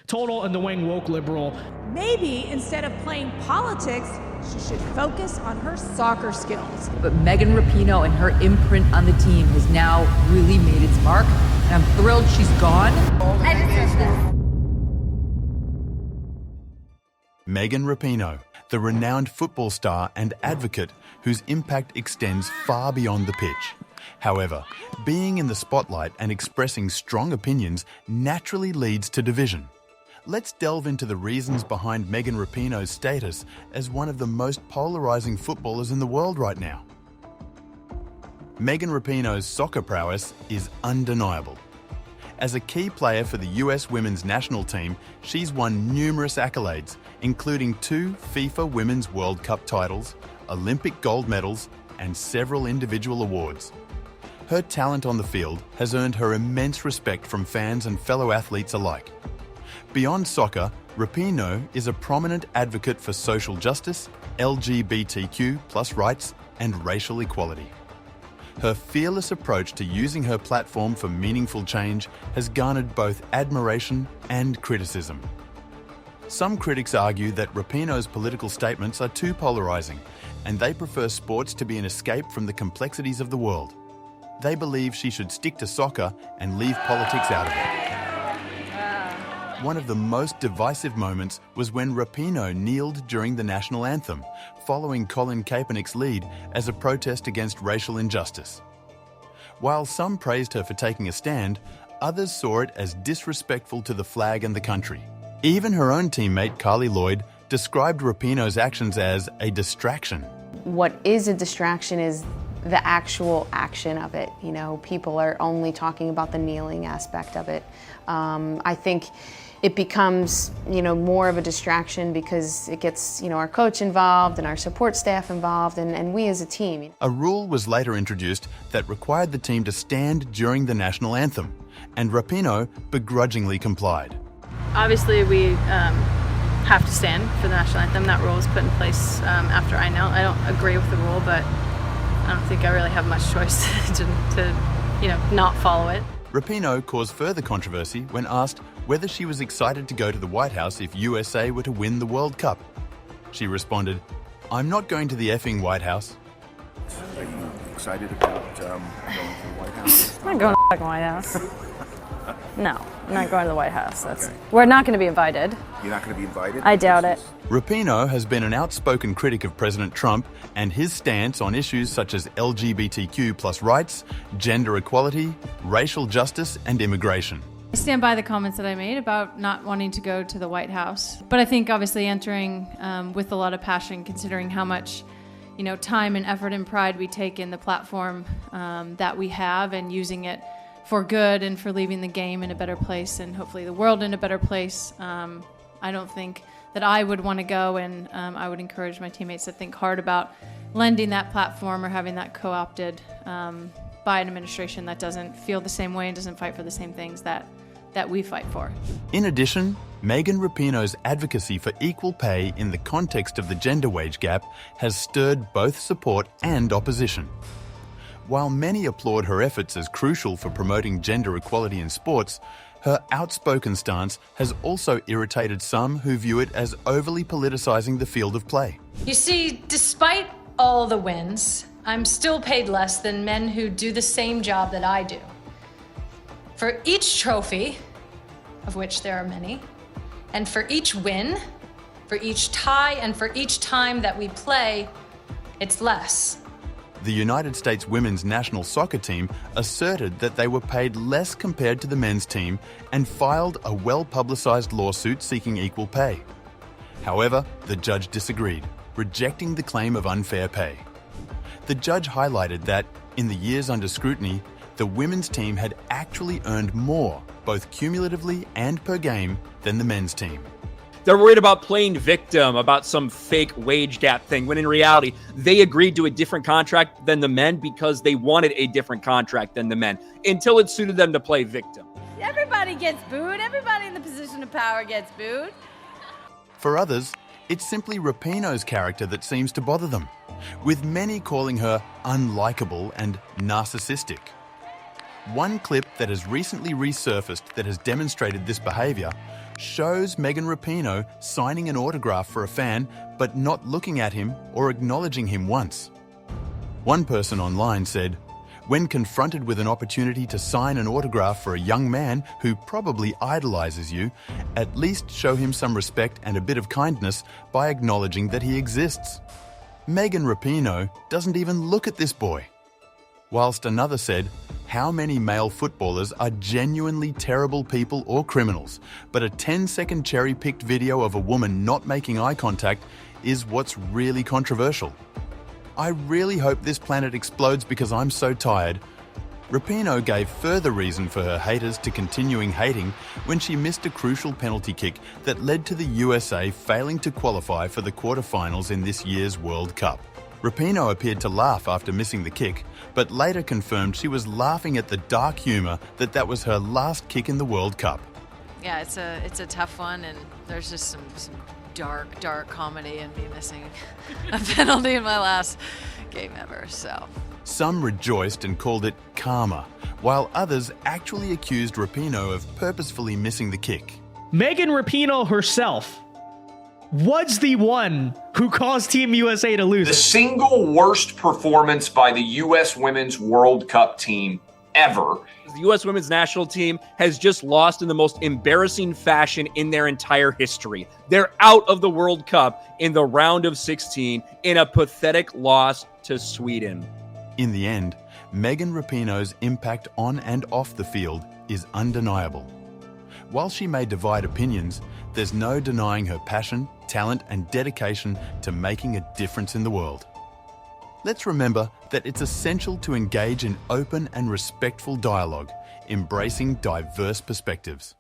total annoying woke liberal. Maybe instead of playing politics, she should focus on her soccer skills. But Megan Rapinoe and her imprint on the team has now really made its mark, and I'm thrilled she's gone. I deserve this. Megan Rapinoe, the renowned football star and advocate whose impact extends far beyond the pitch. However, being in the spotlight and expressing strong opinions naturally leads to division. Let's delve into the reasons behind Megan Rapinoe's status as one of the most polarizing footballers in the world right now. Megan Rapinoe's soccer prowess is undeniable. As a key player for the US women's national team, she's won numerous accolades, including 2 FIFA Women's World Cup titles, Olympic gold medals, and several individual awards. Her talent on the field has earned her immense respect from fans and fellow athletes alike. Beyond soccer, Rapinoe is a prominent advocate for social justice, LGBTQ+ rights, and racial equality. Her fearless approach to using her platform for meaningful change has garnered both admiration and criticism. Some critics argue that Rapinoe's political statements are too polarizing, and they prefer sports to be an escape from the complexities of the world. They believe she should stick to soccer and leave politics out of it. One of the most divisive moments was when Rapinoe kneeled during the national anthem, following Colin Kaepernick's lead as a protest against racial injustice. While some praised her for taking a stand, others saw it as disrespectful to the flag and the country. Even her own teammate, Carly Lloyd, described Rapinoe's actions as a distraction. What is a distraction is the actual action of it. You know, people are only talking about the kneeling aspect of it. I think it becomes, more of a distraction because it gets, our coach involved and our support staff involved and we as a team. A rule was later introduced that required the team to stand during the national anthem, and Rapinoe begrudgingly complied. Obviously, we have to stand for the national anthem. That rule was put in place after I knelt. I don't agree with the rule, but I don't think I really have much choice to not follow it. Rapinoe caused further controversy when asked whether she was excited to go to the White House if USA were to win the World Cup. She responded, "I'm not going to the effing White House." Are you excited about going to the White House? I'm not going to the White House. No, I'm not going to the White House. We're not going to be invited. You're not going to be invited? I doubt it. Rapinoe has been an outspoken critic of President Trump and his stance on issues such as LGBTQ+ rights, gender equality, racial justice, and immigration. I stand by the comments that I made about not wanting to go to the White House. But I think obviously entering with a lot of passion, considering how much time and effort and pride we take in the platform that we have and using it for good and for leaving the game in a better place and hopefully the world in a better place. I don't think that I would want to go, and I would encourage my teammates to think hard about lending that platform or having that co-opted by an administration that doesn't feel the same way and doesn't fight for the same things that we fight for. In addition, Megan Rapinoe's advocacy for equal pay in the context of the gender wage gap has stirred both support and opposition. While many applaud her efforts as crucial for promoting gender equality in sports, her outspoken stance has also irritated some who view it as overly politicizing the field of play. You see, despite all the wins, I'm still paid less than men who do the same job that I do. For each trophy, of which there are many, and for each win, for each tie, and for each time that we play, it's less. The United States women's national soccer team asserted that they were paid less compared to the men's team and filed a well-publicized lawsuit seeking equal pay. However, the judge disagreed, rejecting the claim of unfair pay. The judge highlighted that, in the years under scrutiny, the women's team had actually earned more, both cumulatively and per game, than the men's team. They're worried about playing victim, about some fake wage gap thing, when in reality, they agreed to a different contract than the men because they wanted a different contract than the men, until it suited them to play victim. Everybody gets booed. Everybody in the position of power gets booed. For others, it's simply Rapinoe's character that seems to bother them, with many calling her unlikable and narcissistic. One clip that has recently resurfaced that has demonstrated this behaviour shows Megan Rapinoe signing an autograph for a fan but not looking at him or acknowledging him once. One person online said, "When confronted with an opportunity to sign an autograph for a young man who probably idolizes you, at least show him some respect and a bit of kindness by acknowledging that he exists." Megan Rapinoe doesn't even look at this boy. Whilst another said, "How many male footballers are genuinely terrible people or criminals, but a 10-second cherry-picked video of a woman not making eye contact is what's really controversial. I really hope this planet explodes because I'm so tired." Rapinoe gave further reason for her haters to continuing hating when she missed a crucial penalty kick that led to the USA failing to qualify for the quarterfinals in this year's World Cup. Rapinoe appeared to laugh after missing the kick, but later confirmed she was laughing at the dark humour that was her last kick in the World Cup. Yeah, it's a tough one, and there's just some dark comedy in me missing a penalty in my last game ever, so. Some rejoiced and called it karma, while others actually accused Rapinoe of purposefully missing the kick. Megan Rapinoe herself was the one who caused Team USA to lose. The single worst performance by the U.S. Women's World Cup team ever. The U.S. Women's National Team has just lost in the most embarrassing fashion in their entire history. They're out of the World Cup in the round of 16 in a pathetic loss to Sweden. In the end, Megan Rapinoe's impact on and off the field is undeniable. While she may divide opinions, there's no denying her passion, talent, and dedication to making a difference in the world. Let's remember that it's essential to engage in open and respectful dialogue, embracing diverse perspectives.